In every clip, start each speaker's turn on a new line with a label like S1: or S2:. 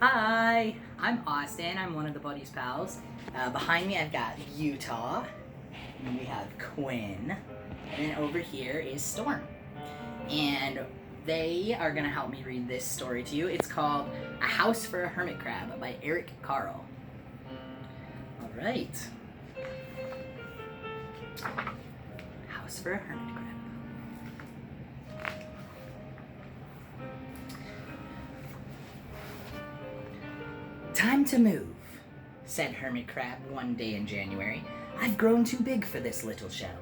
S1: Hi, I'm Austin. I'm one of the Buddies Pals. Behind me, I've got Utah. And we have Quinn. And then over here is Storm. And they are going to help me read this story to you. It's called A House for a Hermit Crab by Carle. All right. House for a Hermit Crab. Time to move, said Hermit Crab one day in January. I've grown too big for this little shell.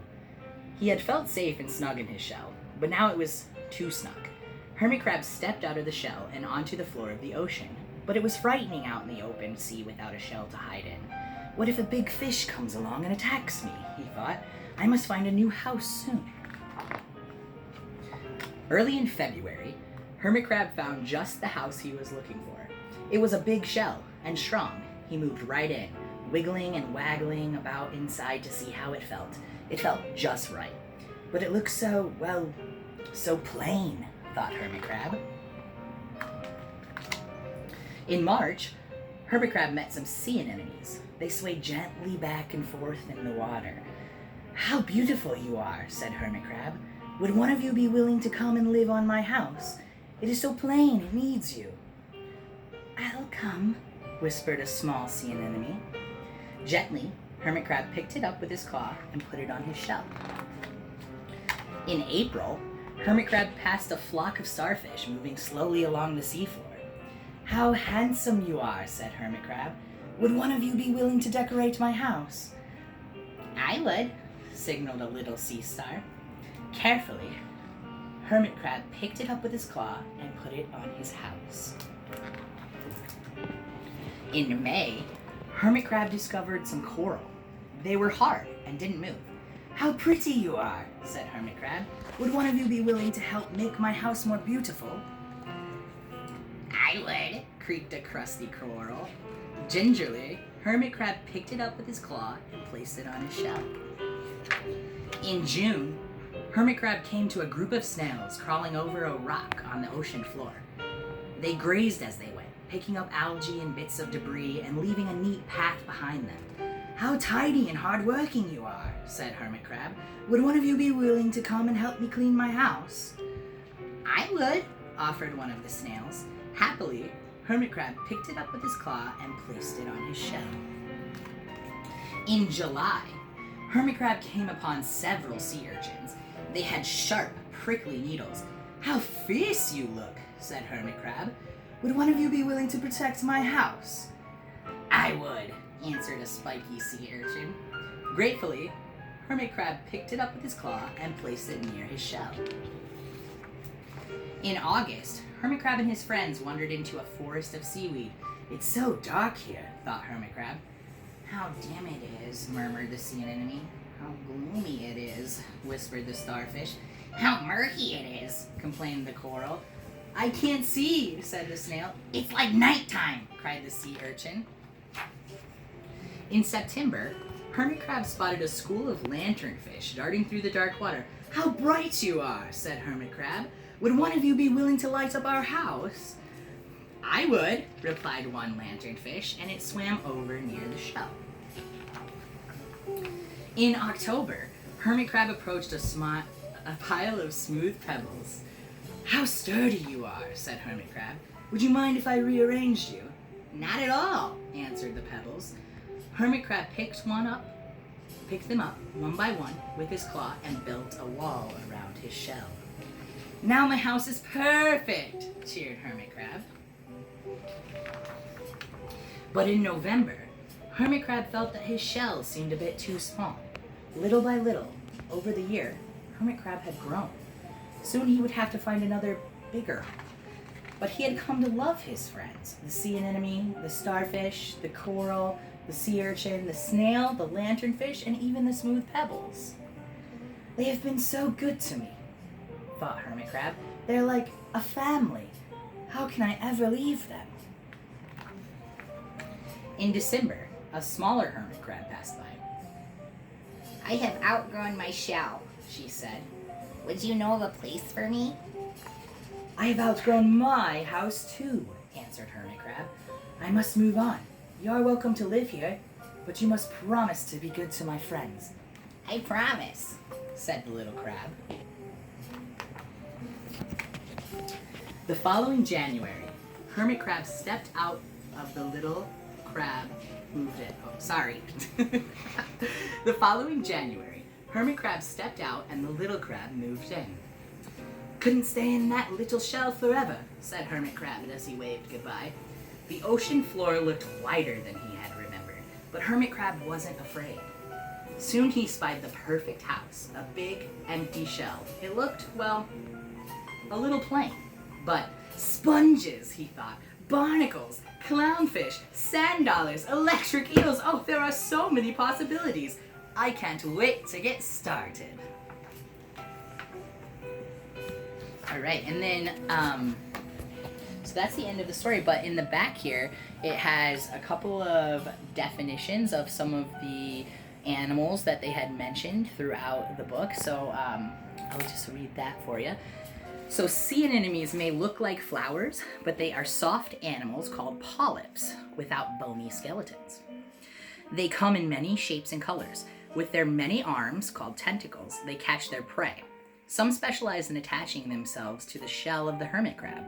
S1: He had felt safe and snug in his shell, but now it was too snug. Hermit Crab stepped out of the shell and onto the floor of the ocean, but it was frightening out in the open sea without a shell to hide in. What if a big fish comes along and attacks me, he thought. I must find a new house soon. Early in February, Hermit Crab found just the house he was looking for. It was a big shell and strong. He moved right in, wiggling and waggling about inside to see how it felt. It felt just right. But it looked so plain, thought Hermit Crab. In March, Hermit Crab met some sea anemones. They swayed gently back and forth in the water. How beautiful you are, said Hermit Crab. Would one of you be willing to come and live on my house? It is so plain, it needs you. I'll come, whispered a small sea anemone. Gently, Hermit Crab picked it up with his claw and put it on his shell. In April, Hermit Crab passed a flock of starfish moving slowly along the seafloor. How handsome you are, said Hermit Crab. Would one of you be willing to decorate my house? I would, signaled a little sea star. Carefully, Hermit Crab picked it up with his claw and put it on his house. In May, Hermit Crab discovered some coral. They were hard and didn't move. How pretty you are, said Hermit Crab. Would one of you be willing to help make my house more beautiful? I would, creaked a crusty coral. Gingerly, Hermit Crab picked it up with his claw and placed it on his shell. In June, Hermit Crab came to a group of snails crawling over a rock on the ocean floor. They grazed as they went, picking up algae and bits of debris and leaving a neat path behind them. How tidy and hard-working you are, said Hermit Crab. Would one of you be willing to come and help me clean my house? I would, offered one of the snails. Happily, Hermit Crab picked it up with his claw and placed it on his shell. In July, Hermit Crab came upon several sea urchins. They had sharp, prickly needles. How fierce you look, said Hermit Crab. Would one of you be willing to protect my house? I would, answered a spiky sea urchin. Gratefully, Hermit Crab picked it up with his claw and placed it near his shell. In August, Hermit Crab and his friends wandered into a forest of seaweed. It's so dark here, thought Hermit Crab. How dim it is, murmured the sea anemone. How gloomy it is, whispered the starfish. How murky it is, complained the coral. I can't see, said the snail. It's like nighttime, cried the sea urchin. In September, Hermit Crab spotted a school of lanternfish darting through the dark water. How bright you are, said Hermit Crab. Would one of you be willing to light up our house? I would, replied one lanternfish, and it swam over near the shell. In October, Hermit Crab approached a pile of smooth pebbles. How sturdy you are, said Hermit Crab. Would you mind if I rearranged you? Not at all, answered the pebbles. Hermit Crab picked them up one by one with his claw and built a wall around his shell. Now my house is perfect, cheered Hermit Crab. But in November, Hermit Crab felt that his shell seemed a bit too small. Little by little, over the year, Hermit Crab had grown. Soon he would have to find another bigger home. But he had come to love his friends, the sea anemone, the starfish, the coral, the sea urchin, the snail, the lanternfish, and even the smooth pebbles. They have been so good to me, thought Hermit Crab. They're like a family. How can I ever leave them? In December, a smaller hermit crab passed by. I have outgrown my shell, she said. Would you know of a place for me? I have outgrown my house too, answered Hermit Crab. I must move on. You are welcome to live here, but you must promise to be good to my friends. I promise, said the little crab. The following January, Hermit Crab stepped out of the little crab moved in. Oh, sorry. The following January, Hermit Crab stepped out and the little crab moved in. Couldn't stay in that little shell forever, said Hermit Crab as he waved goodbye. The ocean floor looked wider than he had remembered, but Hermit Crab wasn't afraid. Soon he spied the perfect house, a big, empty shell. It looked, well, a little plain. But sponges, he thought, barnacles, clownfish, sand dollars, electric eels. Oh, there are so many possibilities. I can't wait to get started. All right, and then, so that's the end of the story, but in the back here, it has a couple of definitions of some of the animals that they had mentioned throughout the book, so I'll just read that for you. So sea anemones may look like flowers, but they are soft animals called polyps without bony skeletons. They come in many shapes and colors. With their many arms, called tentacles, they catch their prey. Some specialize in attaching themselves to the shell of the hermit crab.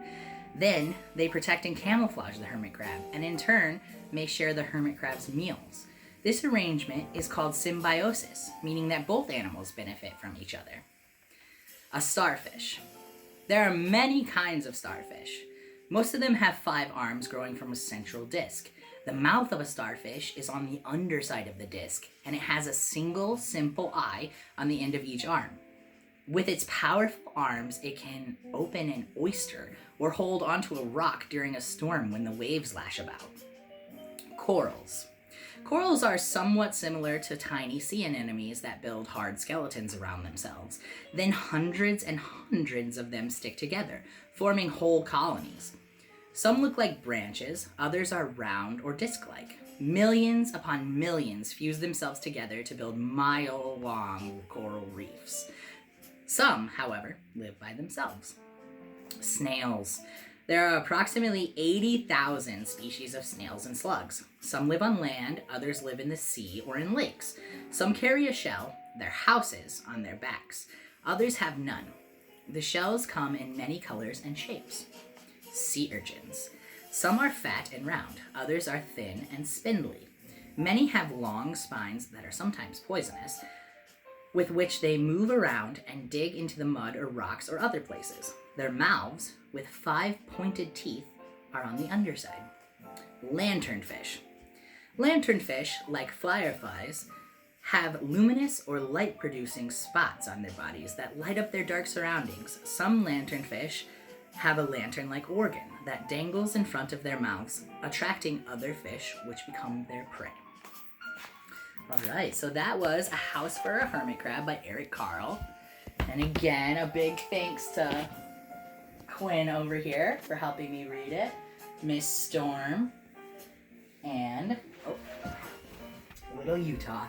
S1: Then they protect and camouflage the hermit crab, and in turn may share the hermit crab's meals. This arrangement is called symbiosis, meaning that both animals benefit from each other. A starfish. There are many kinds of starfish. Most of them have 5 arms growing from a central disc. The mouth of a starfish is on the underside of the disc, and it has a single, simple eye on the end of each arm. With its powerful arms, it can open an oyster or hold onto a rock during a storm when the waves lash about. Corals. Corals are somewhat similar to tiny sea anemones that build hard skeletons around themselves. Then hundreds and hundreds of them stick together, forming whole colonies. Some look like branches, others are round or disc-like. Millions upon millions fuse themselves together to build mile-long coral reefs. Some, however, live by themselves. Snails. There are approximately 80,000 species of snails and slugs. Some live on land, others live in the sea or in lakes. Some carry a shell, their houses, on their backs. Others have none. The shells come in many colors and shapes. Sea urchins. Some are fat and round, others are thin and spindly. Many have long spines that are sometimes poisonous, with which they move around and dig into the mud or rocks or other places. Their mouths, with 5 pointed teeth, are on the underside. Lanternfish. Lanternfish, like fireflies, have luminous or light-producing spots on their bodies that light up their dark surroundings. Some lanternfish have a lantern-like organ that dangles in front of their mouths, attracting other fish, which become their prey. All right, so that was A House for a Hermit Crab by Eric Carle. And again, a big thanks to Quinn over here for helping me read it, Miss Storm, and little Utah.